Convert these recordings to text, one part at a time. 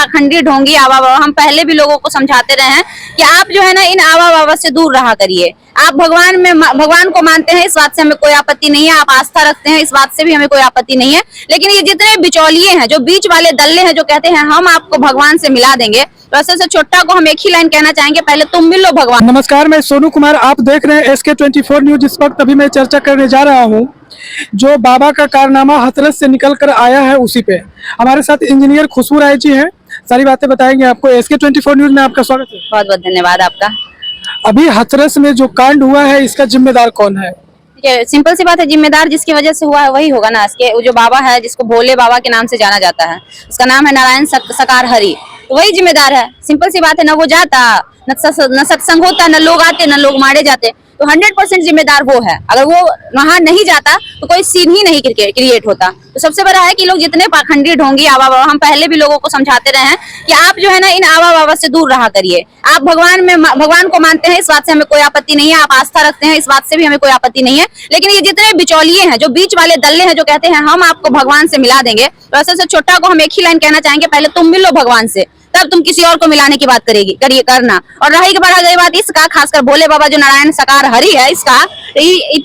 पाखंडी ढोंगी आवा बाबा, हम पहले भी लोगों को समझाते रहे हैं कि आप जो है ना इन आवा बाबा से दूर रहा करिए। आप भगवान को मानते हैं, इस बात से हमें कोई आपत्ति नहीं है। आप आस्था रखते हैं, इस बात से भी हमें कोई आपत्ति नहीं है। लेकिन ये जितने बिचौलिए हैं, जो बीच वाले दल्ले हैं, जो कहते हैं हम आपको भगवान से मिला देंगे, तो ऐसे से छोटा को हम एक ही लाइन कहना चाहेंगे, पहले तुम मिल लो भगवान। नमस्कार, मैं सोनू कुमार, आप देख रहे हैं SK24 न्यूज। इस वक्त अभी मैं चर्चा करने जा रहा हूं जो बाबा का कारनामा हाथरस से निकल कर आया है उसी पे। हमारे साथ इंजीनियर खुशबू राय जी हैं, सारी बातें बताएंगे आपको। SK24 न्यूज में आपका स्वागत है। बहुत बहुत धन्यवाद आपका। अभी हाथरस में जो कांड हुआ है, इसका जिम्मेदार कौन है? सिंपल सी बात है, जिम्मेदार जिसकी वजह से हुआ है वही होगा ना। इसके जो बाबा है, जिसको भोले बाबा के नाम से जाना जाता है, उसका नाम है नारायण सकार हरि, तो वही जिम्मेदार है। सिंपल सी बात है, न वो जाता, न सत्संग होता, न लोग आते, न लोग मारे जाते, तो 100% जिम्मेदार वो है। अगर वो वहां नहीं जाता तो कोई सीन ही नहीं क्रिएट होता। तो सबसे बड़ा है कि लोग जितने पाखंडी ढोंगी आवा बाबा, हम पहले भी लोगों को समझाते रहे हैं कि आप जो है ना इन आवा बाबा से दूर रहा करिए। आप भगवान को मानते हैं, इस बात से हमें कोई आपत्ति नहीं है। आप आस्था रखते हैं, इस बात से भी हमें कोई आपत्ति नहीं है। लेकिन ये जितने बिचौलिए हैं, जो बीच वाले दल्ले हैं, जो कहते हैं हम आपको भगवान से मिला देंगे, तो ऐसे से छोटा को हम एक ही लाइन कहना चाहेंगे, पहले तुम मिल लो भगवान से, तब तुम किसी और को मिलाने की बात करना। और रही बात इसका, खासकर भोले बाबा जो नारायण सकार हरि है, इसका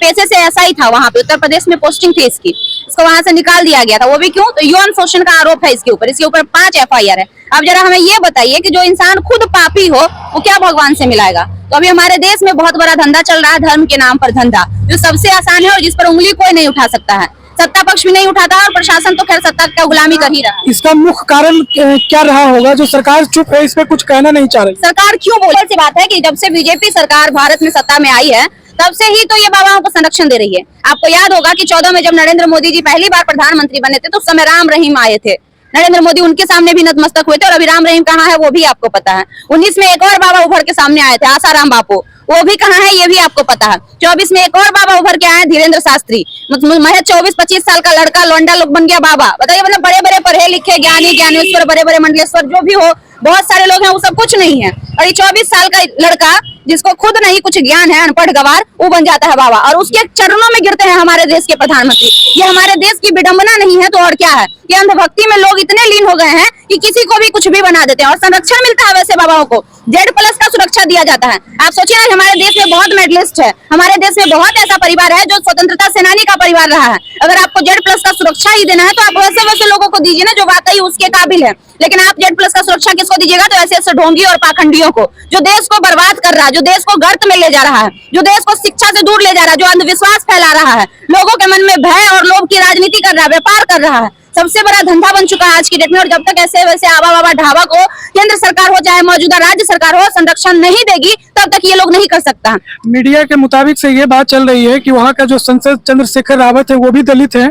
पैसे से ऐसा ही था। वहां पे उत्तर प्रदेश में पोस्टिंग थी इसको वहां से निकाल दिया गया था। वो भी क्यों? तो यौन शोषण का आरोप है इसके ऊपर 5 FIR है। अब जरा हमें ये बताइए कि जो इंसान खुद पापी हो वो क्या भगवान से मिलाएगा? तो अभी हमारे देश में बहुत बड़ा धंधा चल रहा है, धर्म के नाम पर धंधा, जो सबसे आसान है और जिस पर उंगली कोई नहीं उठा सकता है। सत्ता पक्ष भी नहीं उठाता और प्रशासन तो खैर सत्ता का गुलामी कर ही रहा है। इसका मुख्य कारण क्या रहा होगा जो सरकार चुप है, इस पे कुछ कहना नहीं चाह रही? सरकार क्यों बोले? सी बात है कि जब से बीजेपी सरकार भारत में सत्ता में आई है, तब से ही तो ये बाबाओं को संरक्षण दे रही है। आपको याद होगा कि 14 में जब नरेंद्र मोदी जी पहली बार प्रधानमंत्री बने थे, तो उस समय राम रहीम आए थे। नरेंद्र मोदी उनके सामने भी नतमस्तक हुए थे, और अभी राम रहीम कहाँ है वो भी आपको पता है। 19 में एक और बाबा उभर के सामने आए थे, आसाराम बापू, वो भी कहाँ है ये भी आपको पता है। 24 में एक और बाबा उभर के आए, धीरेन्द्र शास्त्री, महज 24-25 साल का लड़का लौंडा लोग बन गया बाबा। बताइए, मतलब बड़े बड़े पढ़े लिखे ज्ञानेश्वर, बड़े बड़े मंडलेश्वर जो भी हो, बहुत सारे लोग हैं, वो सब कुछ नहीं है। और ये 24 साल का लड़का जिसको खुद नहीं कुछ ज्ञान है, अनपढ़ गवार, वो बन जाता है बाबा, और उसके चरणों में गिरते हैं हमारे देश के प्रधानमंत्री। ये हमारे देश की विडंबना नहीं है तो और क्या है? ये अंधभक्ति में लोग इतने लीन हो गए हैं कि किसी को भी कुछ भी बना देते हैं। और संरक्षण मिलता है वैसे बाबाओं को, Z+ का सुरक्षा दिया जाता है। आप सोचिए ना, हमारे देश में बहुत मेडलिस्ट है, हमारे देश में बहुत ऐसा परिवार है जो स्वतंत्रता सेनानी का परिवार रहा है। अगर आपको Z+ का सुरक्षा ही देना है तो आप वैसे लोगों को दीजिए ना जो वाकई उसके काबिल है। लेकिन आप Z+ का सुरक्षा किसको दीजिएगा? तो ऐसे ढोंगी और पाखंडियों को, जो देश को बर्बाद कर रहा है, जो देश को गर्त में ले जा रहा है, जो देश को शिक्षा से दूर ले जा रहा है, जो अंधविश्वास फैला रहा है, लोगों के मन में भय और लोभ की राजनीति कर रहा है, व्यापार कर रहा है। सबसे बड़ा धंधा बन चुका है आज की डेट में। और जब तक ऐसे वैसे आवा बाबा ढाबा को केंद्र सरकार हो चाहे मौजूदा राज्य सरकार हो संरक्षण नहीं देगी, तब तक ये लोग नहीं कर सकता। मीडिया के मुताबिक से ये बात चल रही है कि वहाँ का जो सांसद चंद्रशेखर रावत है वो भी दलित है,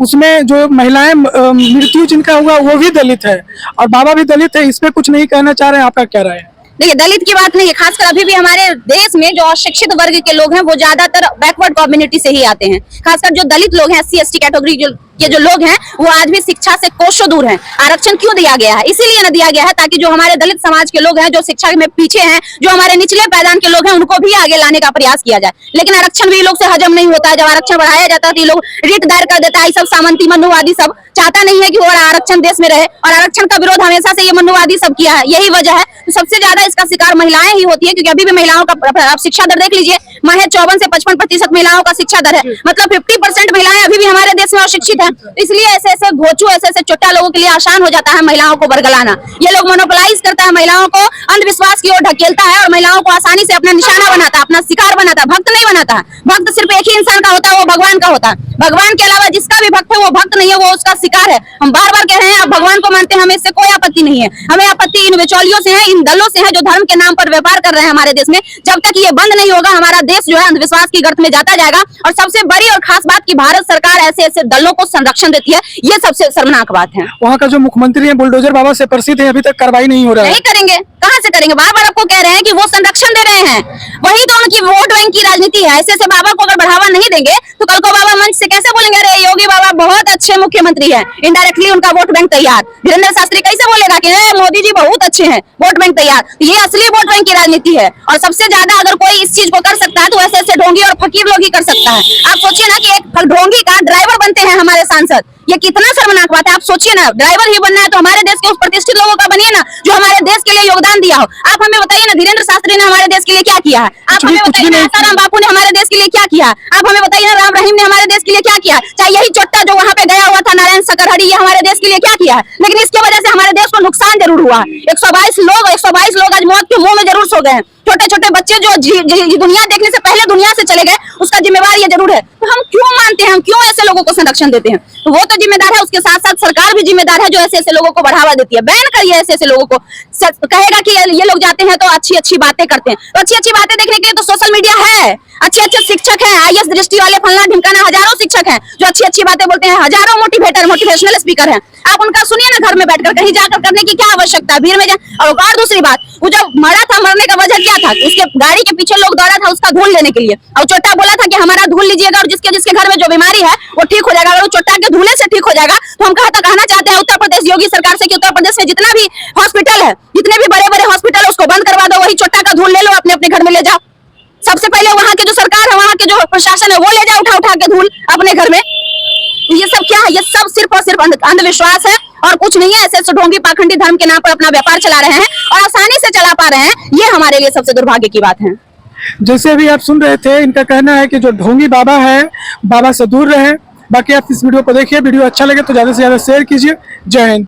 उसमें जो महिलाएं मृत्यु जिनका हुआ वो भी दलित है, और बाबा भी दलित है। इस पे कुछ नहीं कहना चाह रहे हैं, आपका क्या राय है? देखिए, दलित की बात नहीं है, खासकर अभी भी हमारे देश में जो अशिक्षित वर्ग के लोग हैं वो ज्यादातर बैकवर्ड कम्युनिटी से ही आते हैं। खासकर जो दलित लोग हैं, SC ST कैटेगरी के जो लोग हैं, वो आज भी शिक्षा से कोसों दूर हैं। आरक्षण क्यों दिया गया है? इसीलिए न दिया गया है ताकि जो हमारे दलित समाज के लोग हैं, जो शिक्षा में पीछे हैं, जो हमारे निचले पायदान के लोग हैं, उनको भी आगे लाने का प्रयास किया जाए। लेकिन आरक्षण भी लोग से हजम नहीं होता है। जब आरक्षण बढ़ाया जाता है तो ये लोग रिट दायर कर देता है। सब सामंती मनुवादी सब चाहता नहीं है कि वो आरक्षण देश में रहे, और आरक्षण का विरोध हमेशा से ये मनुवादी सब किया है। यही वजह है। तो सबसे ज्यादा इसका शिकार महिलाएं ही होती है, क्योंकि अभी भी महिलाओं का आप शिक्षा दर देख लीजिए, महज 54 से 55% महिलाओं का शिक्षा दर है। मतलब 50% महिलाएं अभी भी हमारे देश में अशिक्षित है। इसलिए ऐसे घोचू, ऐसे चोटा लोगों के लिए आसान हो जाता है महिलाओं को बरगलाना। ये लोग मोनोपोलाइज करता है महिलाओं को, अंधविश्वास की ओर ढकेलता है, और महिलाओं को आसानी से अपना निशाना बनाता है, अपना शिकार बनाता है। भक्त नहीं बनाता है। भक्त सिर्फ एक ही इंसान का होता है, वो भगवान का होता है। भगवान के अलावा जिसका भी भक्त है वो भक्त नहीं है, वो उसका शिकार है। हम बार बार कह रहे हैं, आप भगवान को मानते हैं, हमें इससे कोई आपत्ति नहीं है। हमें आपत्ति इन बिचौलियों से है, इन दलों से है जो धर्म के नाम पर व्यापार कर रहे हैं हमारे देश में। जब तक ये बंद नहीं होगा, हमारा देश जो है अंधविश्वास की गर्त में जाता जाएगा। और सबसे बड़ी और खास बात कि भारत सरकार ऐसे दलों को संरक्षण देती है, ये सबसे शर्मनाक बात है। वहाँ का जो मुख्यमंत्री है बुलडोजर बाबा से प्रसिद्ध है, अभी तक कार्रवाई नहीं हो रहा है। नहीं करेंगे, कहाँ से करेंगे? बार बार आपको कह रहे हैं कि वो संरक्षण दे रहे हैं, वही तो उनकी वोट बैंक की राजनीति है। ऐसे बाबा को अगर बढ़ावा नहीं देंगे तो कल को बाबा मंच से कैसे बोलेंगे, अरे योगी बाबा बहुत अच्छे मुख्यमंत्री है, इनडायरेक्टली उनका वोट बैंक तैयार। धीरेन्द्र शास्त्री कैसे बोलेगा कि मोदी जी बहुत अच्छे हैं, वोट बैंक तैयार। ये असली वोट बैंक की राजनीति है। और सबसे ज्यादा अगर कोई इस चीज को कर सकता है तो ऐसे ऐसे ढोंगी और फकीर लोग ही कर सकता है। आप सोचिए ना कि एक ढोंगी का ड्राइवर बनते हैं हमारे सांसद, ये कितना शर्मनाक बात है। आप सोचिए ना, ड्राइवर ही बनना है तो हमारे देश के उस प्रतिष्ठित लोगों का बनिए ना जो हमारे देश के लिए योगदान दिया हो। आप हमें बताइए ना, धीरेन्द्र शास्त्री ने हमारे देश के लिए क्या किया है? आप हमें बताइए ना, आसाराम बापू ने हमारे देश के लिए क्या किया है? आप हमें बताइए ना, राम रहीम ने हमारे देश के लिए क्या किया? चाहे यही चोट्टा जो वहाँ पे गया हुआ था नारायण सकरहरी, ये हमारे देश के लिए क्या किया है? लेकिन इसकी वजह से हमारे देश को नुकसान जरूर हुआ। 122 लोग आज मौत के मुंह में जरूर सो गए हैं। छोटे छोटे बच्चे जो दुनिया देखने से पहले दुनिया से चले गए, उसका जिम्मेवार ये जरूर है। तो हम क्यों मानते हैं, हम क्यों ऐसे लोगों को संरक्षण देते हैं? तो वो तो जिम्मेदार है, उसके साथ साथ सरकार भी जिम्मेदार है जो ऐसे ऐसे लोगों को बढ़ावा देती है। बैन करिए ऐसे ऐसे लोगों को। कहेगा कि ये लोग जाते हैं तो अच्छी अच्छी बातें करते हैं, तो अच्छी अच्छी बातें देखने के लिए तो सोशल मीडिया है। अच्छे अच्छे शिक्षक हैं, IAS दृष्टि वाले फलना ढिमकाना, हजारों शिक्षक हैं जो अच्छी अच्छी बातें बोलते हैं। हजारों मोटिवेशनल स्पीकर हैं। आप उनका सुनिए ना घर में बैठकर, कहीं जाकर करने की क्या आवश्यकता है भीड़ में और दूसरी बात, वो जब मरा था, मरने का वजह क्या था? उसके गाड़ी के पीछे लोग दौड़ा था उसका धूल लेने के लिए, और चोट्टा बोला था कि हमारा धूल लीजिएगा और जिसके जिसके घर में जो बीमारी है वो ठीक हो जाएगा। अगर वो चोट्टा के धूले से ठीक हो जाएगा तो हम कहना चाहते हैं उत्तर प्रदेश योगी सरकार से कि उत्तर प्रदेश में जितना भी हॉस्पिटल है, जितने भी बड़े बड़े हॉस्पिटल है, उसको बंद करवा दो। वही चोट्टा का धूल ले लो, अपने अपने घर में ले जाओ। सबसे पहले वहाँ के जो सरकार है, वहाँ के जो प्रशासन है, वो ले जाए उठा उठा के धूल अपने घर में। ये सब क्या है? ये सब सिर्फ और सिर्फ अंधविश्वास है और कुछ नहीं है। ऐसे ढोंगी पाखंडी धर्म के नाम पर अपना व्यापार चला रहे हैं और आसानी से चला पा रहे हैं। ये हमारे लिए सबसे दुर्भाग्य की बात है। जैसे अभी आप सुन रहे थे, इनका कहना है कि जो ढोंगी बाबा है, बाबा से दूर रहे। बाकी आप इस वीडियो को देखिए, वीडियो अच्छा लगे तो ज्यादा से ज्यादा शेयर कीजिए। जय हिंद।